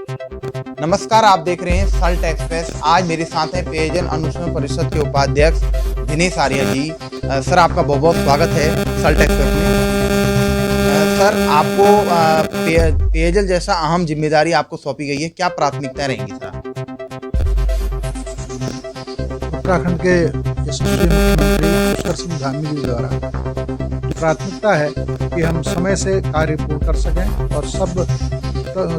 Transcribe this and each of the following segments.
नमस्कार, आप देख रहे हैं सल्ट एक्सप्रेस। आज मेरे साथ हैं पेयजल अनुसंधान परिषद के उपाध्यक्ष दिनेश आर्य जी। सर, आपका बहुत बहुत स्वागत है सल्ट एक्सप्रेस में। सर, आपको पेयजल जैसा अहम जिम्मेदारी आपको सौंपी गई है, क्या प्राथमिकताएं रहेंगी सर? उत्तराखंड के यशस्वी मुख्यमंत्री पुष्कर सिंह धामी जी द्वारा जो प्राथमिकता है कि हम समय से कार्य पूर्ण कर सकें और सब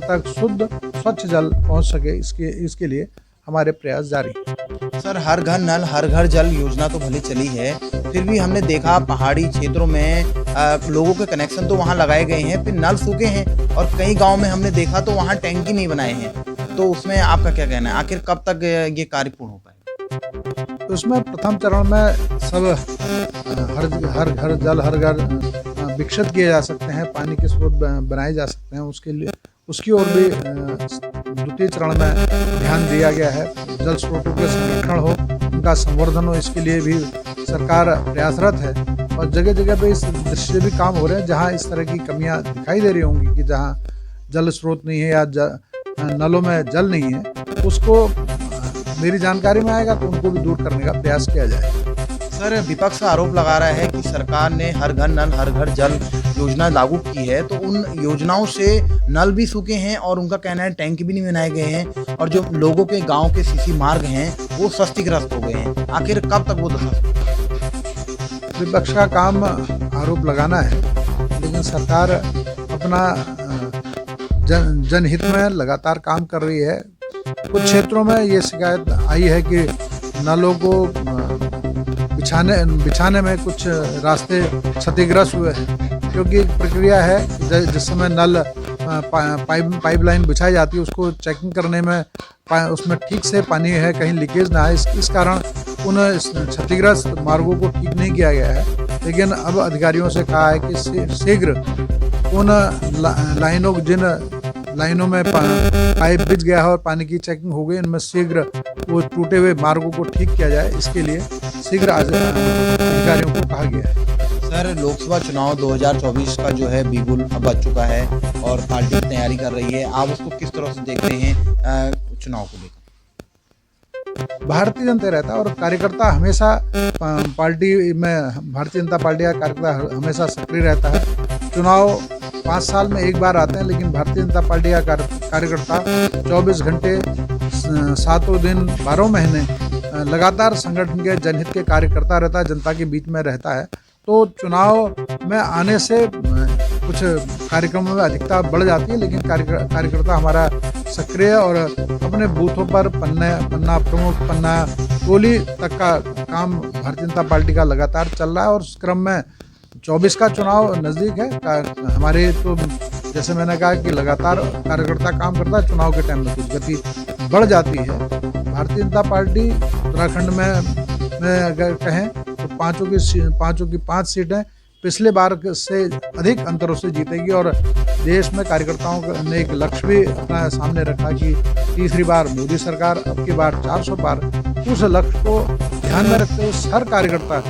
तक शुद्ध स्वच्छ जल पहुंच सके, इसके लिए हमारे प्रयास जारी हैं। सर, हर घर नल हर घर जल योजना तो भले चली है, फिर भी हमने देखा पहाड़ी क्षेत्रों में लोगों के कनेक्शन तो वहाँ लगाए गए हैं, फिर नल सूखे हैं और कई गांव में हमने देखा तो वहाँ टैंकी नहीं बनाए हैं। तो उसमें आपका क्या कहना है, आखिर कब तक ये कार्य पूर्ण हो पाएगा? तो उसमें प्रथम चरण में सब हर घर जल हर घर विकसित किए जा सकते हैं, पानी के स्रोत बनाए जा सकते हैं। उसकी ओर भी द्वितीय चरण में ध्यान दिया गया है। जल स्रोतों के संरक्षण हो, उनका संवर्धन हो, इसके लिए भी सरकार प्रयासरत है और जगह जगह पे इस दृष्टि से भी काम हो रहे हैं जहां इस तरह की कमियां दिखाई दे रही होंगी कि जहां जल स्रोत नहीं है या नलों में जल नहीं है, उसको मेरी जानकारी में आएगा तो उनको भी दूर करने का प्रयास किया जाए। सर, विपक्ष आरोप लगा रहा है कि सरकार ने हर घर नल हर घर जल योजना लागू की है, तो उन योजनाओं से नल भी सूखे हैं और उनका कहना है टैंक भी नहीं बनाए गए हैं और जो लोगों के गांव के सीसी मार्ग हैं वो क्षतिग्रस्त हो गए हैं। आखिर कब तक वो दशा? विपक्ष का काम आरोप लगाना है, लेकिन सरकार अपना जनहित में लगातार काम कर रही है। कुछ क्षेत्रों में ये शिकायत आई है कि नलों को बिछाने में कुछ रास्ते क्षतिग्रस्त हुए हैं, क्योंकि एक प्रक्रिया है जिस समय नल पाइपलाइन बिछाई जाती है उसको चेकिंग करने में उसमें ठीक से पानी है, कहीं लीकेज ना है, इस कारण उन क्षतिग्रस्त मार्गों को ठीक नहीं किया गया है। लेकिन अब अधिकारियों से कहा है कि शीघ्र उन जिन लाइनों में पाइप बिछ गया है और पानी की चेकिंग हो गई, इनमें शीघ्र वो टूटे हुए मार्गों को ठीक किया जाए, इसके लिए शीघ्र अधिकारियों को कहा गया है। सर, लोकसभा चुनाव 2024 का जो है बिगुल अब बज चुका है और पार्टी तैयारी कर रही है, आप उसको किस तरह से देखते हैं चुनाव को लेकर? भारतीय जनता रहता है और कार्यकर्ता हमेशा पार्टी में, भारतीय जनता पार्टी का कार्यकर्ता हमेशा सक्रिय रहता है। चुनाव 5 साल में एक बार आते हैं, लेकिन भारतीय जनता पार्टी का कार्यकर्ता 24 घंटे 7 दिन 12 महीने लगातार संगठन के जनहित के कार्यकर्ता रहता है, जनता के बीच में रहता है। तो चुनाव में आने से कुछ कार्यक्रमों में अधिकता बढ़ जाती है, लेकिन कार्यकर्ता हमारा सक्रिय और अपने बूथों पर पन्ना प्रमुख, पन्ना टोली तक का काम भारतीय जनता पार्टी का लगातार चल रहा है और उस क्रम में 24 का चुनाव नज़दीक है। हमारे तो जैसे मैंने कहा कि लगातार कार्यकर्ता काम करता है, चुनाव के टाइम में कुछ गति बढ़ जाती है। भारतीय जनता पार्टी उत्तराखंड में अगर कहें तो पाँचों की 5 सीटें पिछले बार से अधिक अंतरों से जीतेगी और देश में कार्यकर्ताओं ने एक लक्ष्य भी अपना सामने रखा कि तीसरी बार मोदी सरकार, अब की बार 400 पार। उस लक्ष्य को ध्यान में रखते हुए हर कार्यकर्ता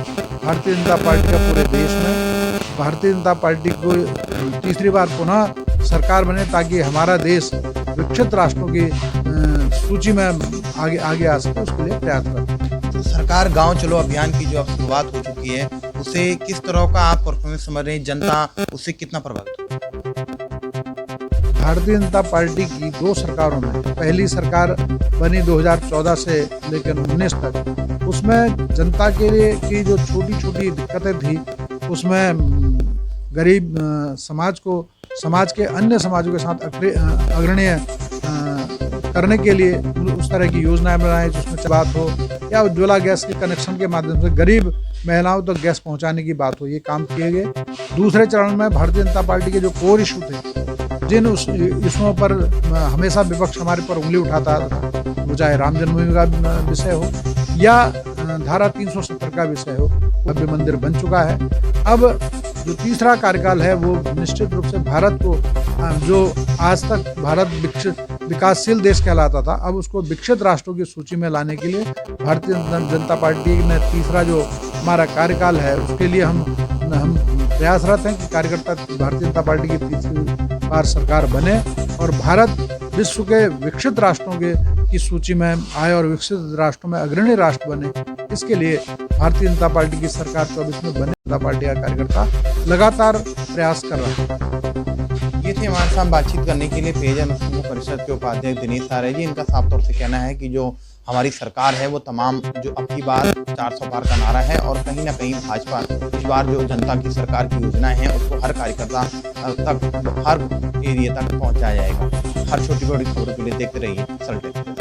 भारतीय जनता पार्टी का पूरे देश में भारतीय जनता पार्टी को तीसरी बार पुनः सरकार बने, ताकि हमारा देश विकसित राष्ट्रों की सूची में आगे आ सके, उसके लिए प्रयास करते हैं। तो सरकार गांव चलो अभियान की जो अब शुरुआत हो चुकी है, उसे किस तरह का आप परफॉर्मेंस समझ रहे हैं, जनता उससे कितना प्रभावित हो? भारतीय जनता पार्टी की 2 सरकारों में पहली सरकार बनी 2014 से लेकर 19 तक, उसमें जनता के लिए की जो छोटी छोटी दिक्कतें थी, उसमें गरीब समाज के अन्य समाजों के साथ अग्रणीय करने के लिए उस तरह की योजनाएं बनाई जिसमें बात हो, या उज्ज्वला गैस के कनेक्शन के माध्यम से गरीब महिलाओं तक गैस पहुंचाने की बात हो, ये काम किए गए। दूसरे चरण में भारतीय जनता पार्टी के जो कोर इशू थे, जिन इशुओं पर हमेशा विपक्ष हमारे पर उंगली उठाता था, वो चाहे राम जन्मभूमि का विषय हो या धारा 370 का विषय हो, भव्य मंदिर बन चुका है। अब जो तीसरा कार्यकाल है वो निश्चित रूप से भारत को, जो आज तक भारत विकासशील देश कहलाता था, अब उसको विकसित राष्ट्रों की सूची में लाने के लिए भारतीय जनता पार्टी ने तीसरा जो हमारा कार्यकाल है उसके लिए हम प्रयासरत हैं कि कार्यकर्ता भारतीय जनता पार्टी की तीसरी बार सरकार बने और भारत विश्व के विकसित राष्ट्रों की सूची में आए और विकसित राष्ट्रों में अग्रणी राष्ट्र बने, इसके लिए भारतीय जनता पार्टी की सरकार 24 में बने जनता पार्टी का कार्यकर्ता लगातार प्रयास कर रहा है। ये थे हमारे साथ बातचीत करने के लिए पेयजल समूह परिषद के उपाध्यक्ष दिनेश आर्य जी। इनका साफ तौर से कहना है कि जो हमारी सरकार है वो तमाम जो अब की बार 400 पार का नारा है और कहीं ना कहीं भाजपा इस बार जो जनता की सरकार की योजनाएं हैं उसको हर कार्यकर्ता तक, हर एरिया तक पहुंचाया जाएगा। हर छोटी बड़ी खबरों के लिए देखते रहिए सल्टेक।